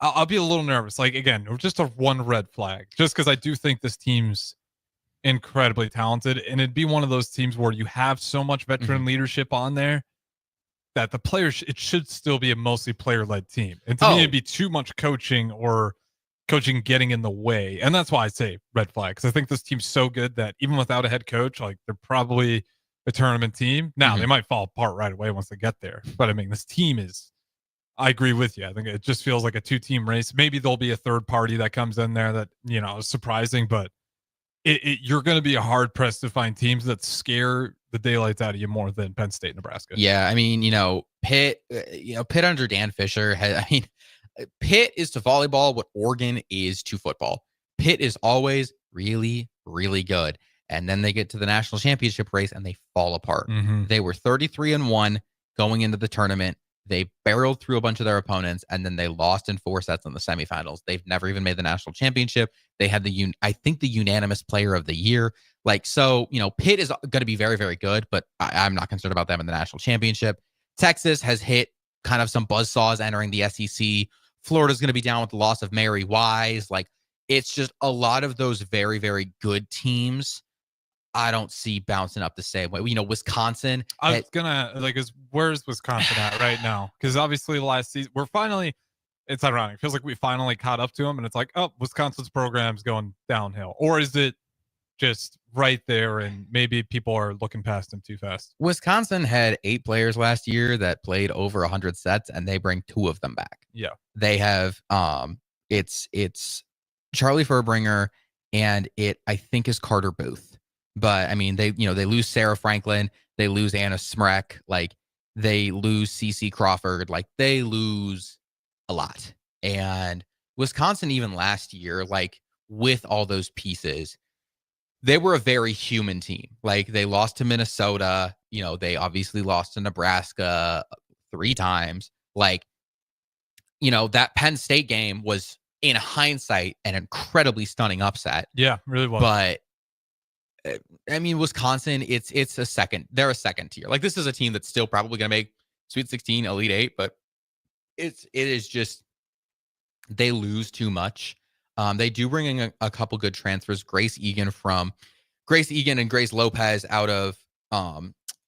I'll be a little nervous. Like, again, just a one red flag, just because I do think this team's incredibly talented. And it'd be one of those teams where you have so much veteran leadership on there that the players, it should still be a mostly player-led team. And to me, it'd be too much coaching getting in the way. And that's why I say red flag, because I think this team's so good that even without a head coach, like they're probably a tournament team. Now, they might fall apart right away once they get there. But I mean, this team is, I agree with you. I think it just feels like a 2-team race. Maybe there'll be a third party that comes in there that, is surprising, but you're going to be hard pressed to find teams that scare the daylights out of you more than Penn State, Nebraska. Yeah. I mean, Pitt under Dan Fisher Pitt is to volleyball what Oregon is to football. Pitt is always really, really good. And then they get to the national championship race and they fall apart. They were 33-1 going into the tournament. They barreled through a bunch of their opponents, and then they lost in 4 sets in the semifinals. They've never even made the national championship. They had the unanimous player of the year. Pitt is going to be very, very good, but I'm not concerned about them in the national championship. Texas has hit kind of some buzzsaws entering the SEC. Florida's going to be down with the loss of Mary Wise. It's just a lot of those very, very good teams I don't see bouncing up the same way. Wisconsin. I was gonna where's Wisconsin at right now? Because obviously last season it's ironic. It feels like we finally caught up to them, and it's like, oh, Wisconsin's program's going downhill, or is it just right there, and maybe people are looking past them too fast? Wisconsin had 8 players last year that played over 100 sets, and they bring 2 of them back. Yeah, they have it's Charlie Furbringer, and I think is Carter Booth. But I mean, they lose Sarah Franklin, they lose Anna Smrek, they lose CeCe Crawford, they lose a lot. And Wisconsin, even last year, with all those pieces, they were a very human team. They lost to Minnesota, they obviously lost to Nebraska 3 times. That Penn State game was, in hindsight, an incredibly stunning upset. Yeah, really was. But I mean, Wisconsin, it's a second. They're a second tier. This is a team that's still probably going to make Sweet 16, Elite 8, but it is just, they lose too much. They do bring in a couple good transfers. Grace Egan and Grace Lopez out of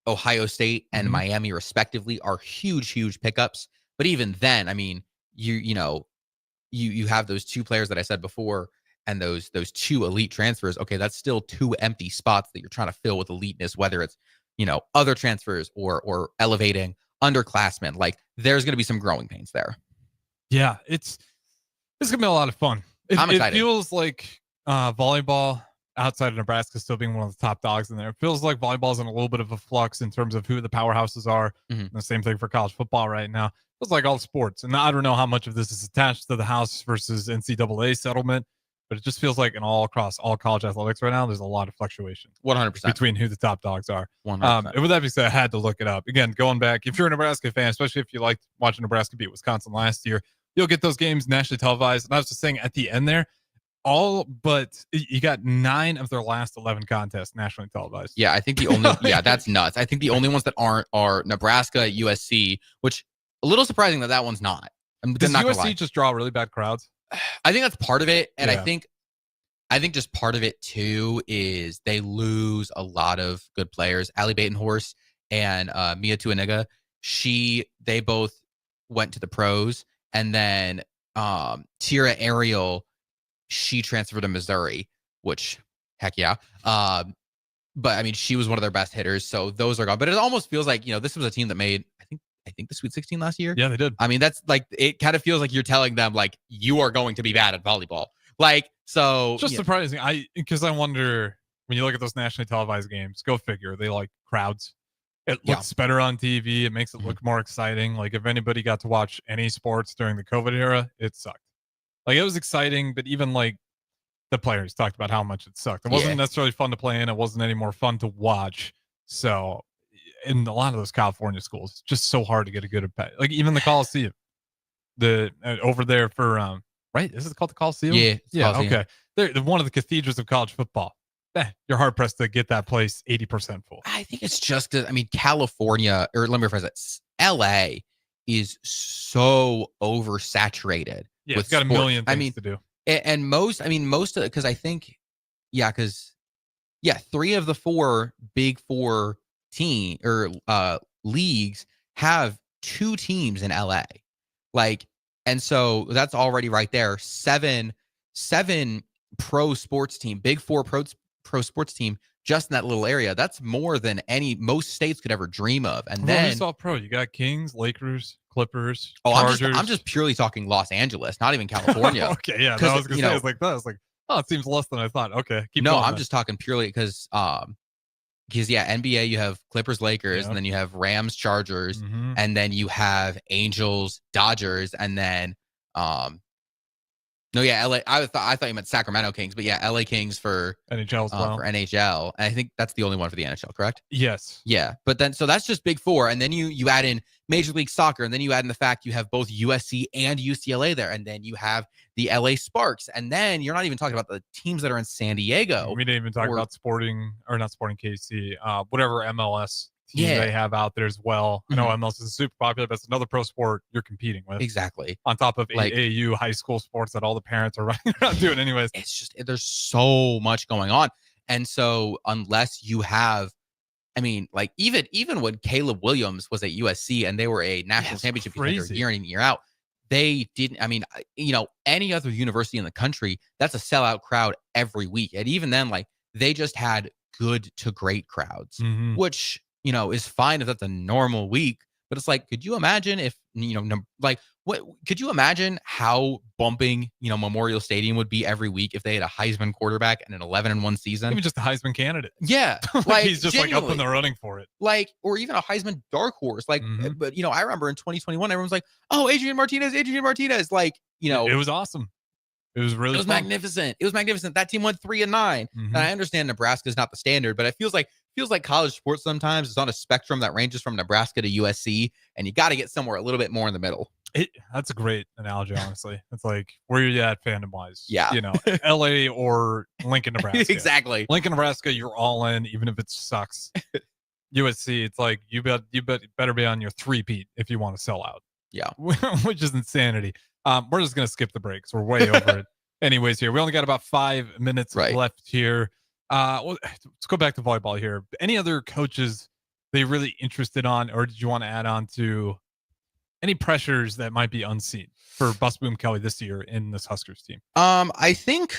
Ohio State and Miami, respectively, are huge pickups. But even then, I mean, you have those 2 players that I said before, and those 2 elite transfers. Okay, that's still 2 empty spots that you're trying to fill with eliteness, whether it's other transfers or elevating underclassmen. There's going to be some growing pains there. Yeah, it's going to be a lot of fun. I'm excited. It feels like volleyball outside of Nebraska still being one of the top dogs in there. It feels like volleyball's in a little bit of a flux in terms of who the powerhouses are. And the same thing for college football right now. It feels like all sports. And I don't know how much of this is attached to the House versus NCAA settlement, but it just feels like across all college athletics right now, there's a lot of fluctuation. 100% between who the top dogs are. 100%. And with that being said, I had to look it up. Again, going back, if you're a Nebraska fan, especially if you liked watching Nebraska beat Wisconsin last year, you'll get those games nationally televised. And I was just saying at the end there, you got 9 of their last 11 contests nationally televised. Yeah, I think the only that's nuts. I think the only ones that aren't are Nebraska, USC, which a little surprising that one's not. Does USC just draw really bad crowds? I think that's part of it, and I think just part of it too is they lose a lot of good players. Allie Batenhorst and Mia Tuaniga, they both went to the pros, and then Tira Ariel, she transferred to Missouri, which heck yeah. But I mean, she was one of their best hitters, so those are gone. But it almost feels like this was a team that made I think the Sweet 16 last year. Yeah, they did. I mean, that's it kind of feels like you're telling them you are going to be bad at volleyball. So just surprising. Because I wonder, when you look at those nationally televised games, go figure, they like crowds. It looks better on TV. It makes it look more exciting. Like if anybody got to watch any sports during the COVID era, it sucked. Like it was exciting, but even like the players talked about how much it sucked. It wasn't necessarily fun to play in. It wasn't any more fun to watch. So in a lot of those California schools, it's just so hard to get a good impact. Like even the Coliseum, over there for right? Is it called the Coliseum? Yeah. Coliseum. Okay. They're one of the cathedrals of college football. You're hard pressed to get that place 80% full. I think it's just, California, or let me rephrase it. LA is so oversaturated. Yeah, with it's got a sports. million things to do. And most of, because I think, 3 of the 4 big 4 leagues have 2 teams in LA. And so that's already right there. 7 pro sports team, big 4 pro sports team just in that little area. That's more than most states could ever dream of. And then who's all pro? You got Kings, Lakers, Clippers, Chargers. Chargers. I'm just purely talking Los Angeles, not even California. Okay, yeah. I was gonna say, it's like that. I was like, oh, it seems less than I thought. Okay, keep going. No, I'm just talking purely because NBA, you have Clippers, Lakers, and then you have Rams, Chargers, and then you have Angels, Dodgers, and then LA. I thought you meant Sacramento Kings, but LA Kings for NHL as well. For NHL. And I think that's the only one for the NHL, correct? Yes. Yeah, but then so that's just big 4, and then you add in Major League Soccer, and then you add in the fact you have both USC and UCLA there, and then you have the LA Sparks, and then you're not even talking about the teams that are in San Diego. We didn't even talk about not Sporting KC, whatever MLS team they have out there as well. I know MLS is super popular, but it's another pro sport you're competing with. Exactly. On top of AAU high school sports that all the parents are running around doing anyways. It's just, there's so much going on. And so unless you have, even when Caleb Williams was at USC and they were a national championship contender year in and year out, they didn't, any other university in the country, that's a sellout crowd every week. And even then, they just had good to great crowds, which, is fine if that's a normal week. But it's like, could you imagine if, could you imagine how bumping, Memorial Stadium would be every week if they had a Heisman quarterback and an 11-1 season? Even just a Heisman candidate. Yeah. He's just up in the running for it. Or even a Heisman dark horse. But, I remember in 2021, everyone's like, oh, Adrian Martinez. It was awesome. It was really fun. Magnificent. It was magnificent. That team went 3-9. And I understand Nebraska is not the standard, but it feels like college sports sometimes is on a spectrum that ranges from Nebraska to USC, and you got to get somewhere a little bit more in the middle. That's a great analogy, honestly. It's like where you're at fandom wise. Yeah. LA or Lincoln, Nebraska. Exactly. Lincoln, Nebraska, you're all in, even if it sucks. USC, it's like you better be on your 3-peat if you want to sell out. Yeah. Which is insanity. We're just gonna skip the breaks. We're way over it. Anyways, here we only got about 5 minutes left here. Let's go back to volleyball here. Any other coaches they really interested on, or did you want to add on to any pressures that might be unseen for Busboom Kelly this year in this Huskers team? I think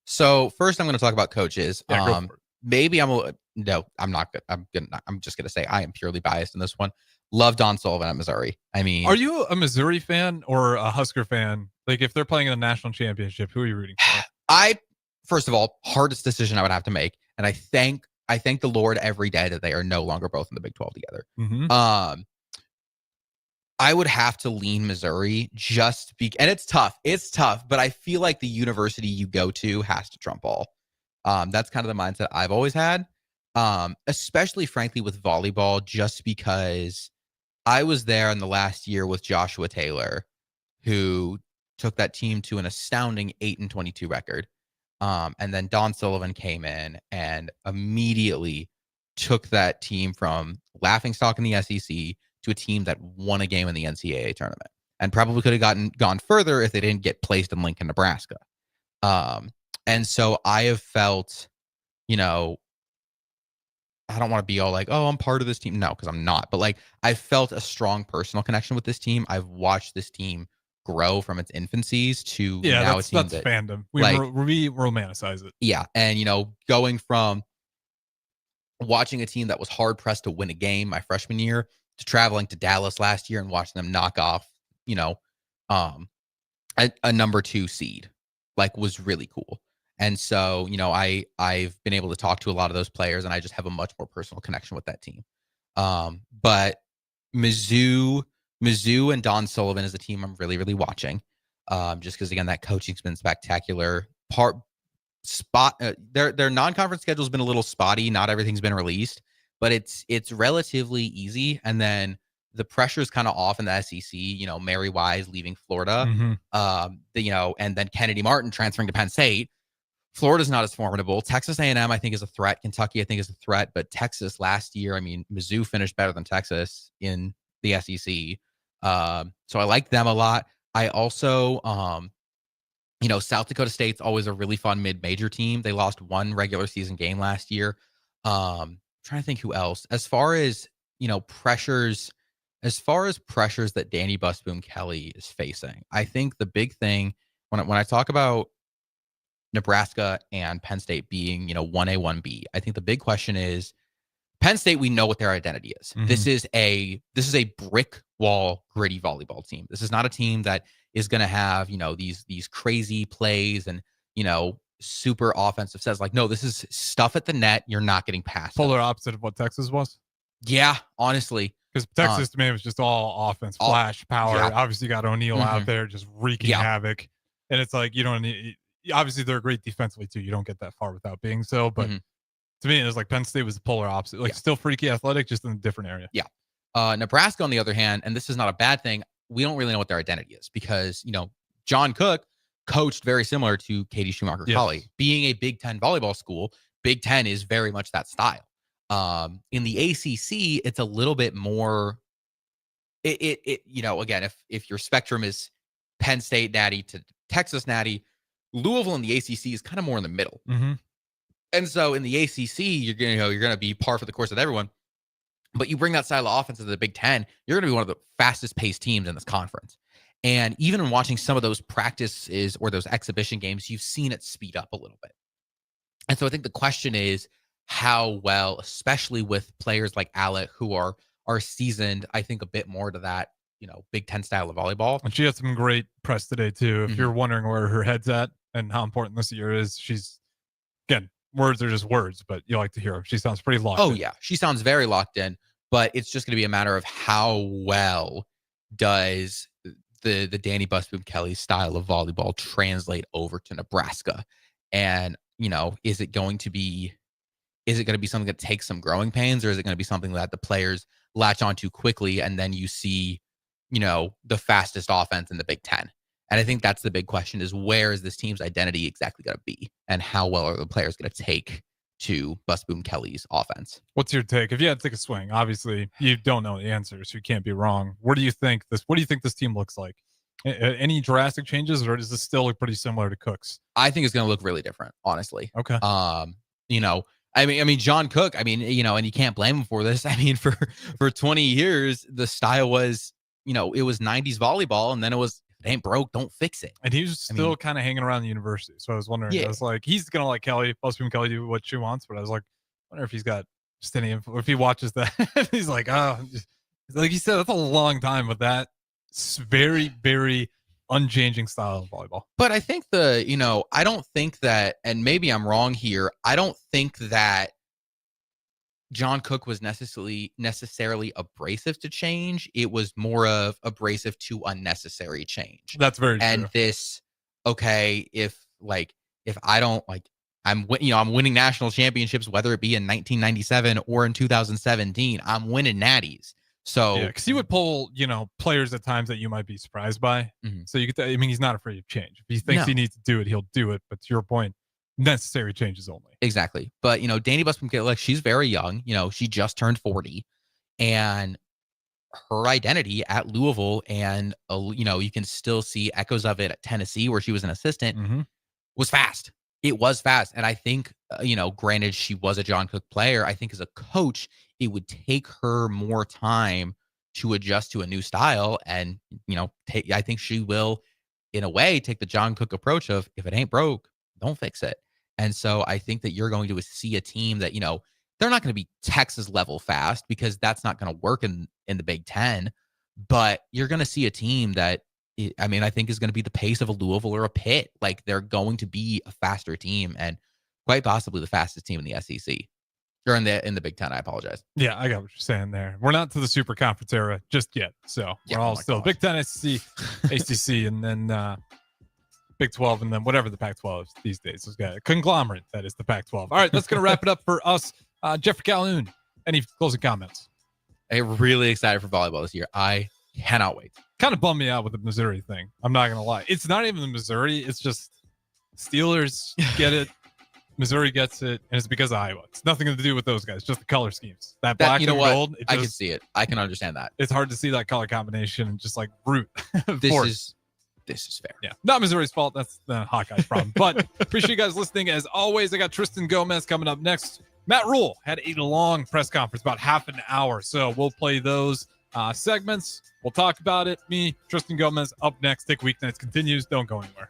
so. First, I'm going to talk about coaches. Maybe I'm not good. I'm just going to say I am purely biased in this one. Love Don Sullivan at Missouri. Are you a Missouri fan or a Husker fan? Like, if they're playing in the national championship, who are you rooting for? First of all, hardest decision I would have to make, and I thank the Lord every day that they are no longer both in the Big 12 together. I would have to lean Missouri and it's tough. It's tough, but I feel like the university you go to has to trump all. That's kind of the mindset I've always had, especially, frankly, with volleyball, just because I was there in the last year with Joshua Taylor, who took that team to an astounding 8-22 record. And then Don Sullivan came in and immediately took that team from laughingstock in the SEC to a team that won a game in the NCAA tournament, and probably could have gone further if they didn't get placed in Lincoln, Nebraska. And so I have felt, I don't want to be all like, oh, I'm part of this team. No, because I'm not. But I felt a strong personal connection with this team. I've watched this team grow from its infancies to now a team that's fandom. We romanticize it. Yeah. And, going from watching a team that was hard pressed to win a game my freshman year to traveling to Dallas last year and watching them knock off, a number 2 seed, was really cool. And so, I've been able to talk to a lot of those players, and I just have a much more personal connection with that team. But Mizzou and Don Sullivan is a team I'm really, really watching. Just because, again, that coaching's been spectacular. Their non-conference schedule's been a little spotty. Not everything's been released, but it's relatively easy. And then the pressure's kind of off in the SEC. Mary Wise leaving Florida, and then Kennedy Martin transferring to Penn State. Florida's not as formidable. Texas A&M, I think, is a threat. Kentucky, I think, is a threat. But Texas last year, Mizzou finished better than Texas in the SEC. So I like them a lot. I also, South Dakota State's always a really fun mid-major team. They lost one regular season game last year. Trying to think who else. As far as pressures that Danny Busboom Kelly is facing, I think the big thing when I talk about Nebraska and Penn State being 1A, 1B, I think the big question is Penn State. We know what their identity is. Mm-hmm. This is a brick wall gritty volleyball team. This is not a team that is going to have these crazy plays and super offensive sets. Like, no, this is stuff at the net. You're not getting past. Polar opposite of what Texas was. Yeah, honestly. Because Texas, to me, was just all offense, flash, power. Yeah. Obviously, you got O'Neal out there just wreaking havoc. And it's like, you don't need, obviously, they're great defensively, too. You don't get that far without being so. But to me, it was like Penn State was the polar opposite. Like, still freaky athletic, just in a different area. Yeah. Nebraska, on the other hand, and this is not a bad thing, we don't really know what their identity is because, John Cook coached very similar to Katie Schumacher Colley. Being a Big Ten volleyball school, Big Ten is very much that style. In the ACC, it's a little bit more. Again, if your spectrum is Penn State natty to Texas natty, Louisville in the ACC is kind of more in the middle. Mm-hmm. And so in the ACC, you're gonna be par for the course with everyone. But you bring that style of offense to the Big Ten, you're gonna be one of the fastest paced teams in this conference. And even in watching some of those practices or those exhibition games, you've seen it speed up a little bit. And so I think the question is how well, especially with players like Alec who are seasoned, I think a bit more to that, Big Ten style of volleyball. And she had some great press today too. If you're wondering where her head's at and how important this year is, she's, again, words are just words, but you like to hear her. She sounds pretty locked in. Oh, yeah. She sounds very locked in, but it's just going to be a matter of how well does the Danny Busboom Kelly style of volleyball translate over to Nebraska. And, is it going to be something that takes some growing pains, or is it going to be something that the players latch on to quickly and then you see, the fastest offense in the Big Ten? And I think that's the big question is where is this team's identity exactly going to be and how well are the players going to take to Busboom Kelly's offense? What's your take? If you had to take a swing, obviously you don't know the answer, so you can't be wrong. What do you think this team looks like? Any drastic changes, or does this still look pretty similar to Cook's? I think it's going to look really different, honestly. Okay. John Cook, and you can't blame him for this. For 20 years, the style was, it was 90s volleyball, and then it was, if it ain't broke, don't fix it. And he was still kind of hanging around the university. So I was wondering, I was like, he's going to let Busboom Kelly do what she wants. But I was like, I wonder if he's got just any info, if he watches that. He's like, like he said, that's a long time with that very, very unchanging style of volleyball. But I think I don't think that, and maybe I'm wrong here, I don't think that John Cook was necessarily abrasive to change. It was more of abrasive to unnecessary change. That's very true. And this, if I don't I'm winning national championships, whether it be in 1997 or in 2017, I'm winning natties. So because he would pull, players at times that you might be surprised by. Mm-hmm. So he's not afraid of change. If he thinks he needs to do it, he'll do it. But to your point, necessary changes only. Exactly. But Danny Busboom Kelly, she's very young. She just turned 40, and her identity at Louisville, and you can still see echoes of it at Tennessee, where she was an assistant, was fast. It was fast, and I think granted she was a John Cook player. I think as a coach, it would take her more time to adjust to a new style, and I think she will, in a way, take the John Cook approach of if it ain't broke, don't fix it. And so I think that you're going to see a team that they're not going to be Texas level fast because that's not going to work in the Big Ten, but you're going to see a team that I think is going to be the pace of a Louisville or a Pitt. Like they're going to be a faster team and quite possibly the fastest team in the SEC. Or in the Big Ten, I apologize. Yeah, I got what you're saying there. We're not to the Super Conference era just yet. So we're all still Big Ten, SEC, ACC, and then Big 12, and then whatever the Pac-12 is these days. Those guys, conglomerate, that is the Pac-12. All right, that's going to wrap it up for us. Jeffrey Callhoun, any closing comments? I'm really excited for volleyball this year. I cannot wait. Kind of bummed me out with the Missouri thing. I'm not going to lie. It's not even the Missouri. It's just Steelers get it. Missouri gets it, and it's because of Iowa. It's nothing to do with those guys, just the color schemes. That black and gold. I can see it. I can understand that. It's hard to see that color combination and just like root. This is fair. Yeah, not Missouri's fault. That's the Hawkeyes' problem. But appreciate you guys listening. As always, I got Tristan Gomez coming up next. Matt Rule had a long press conference, about half an hour. So we'll play those segments. We'll talk about it. Me, Tristan Gomez, up next. Tick Weeknights continues. Don't go anywhere.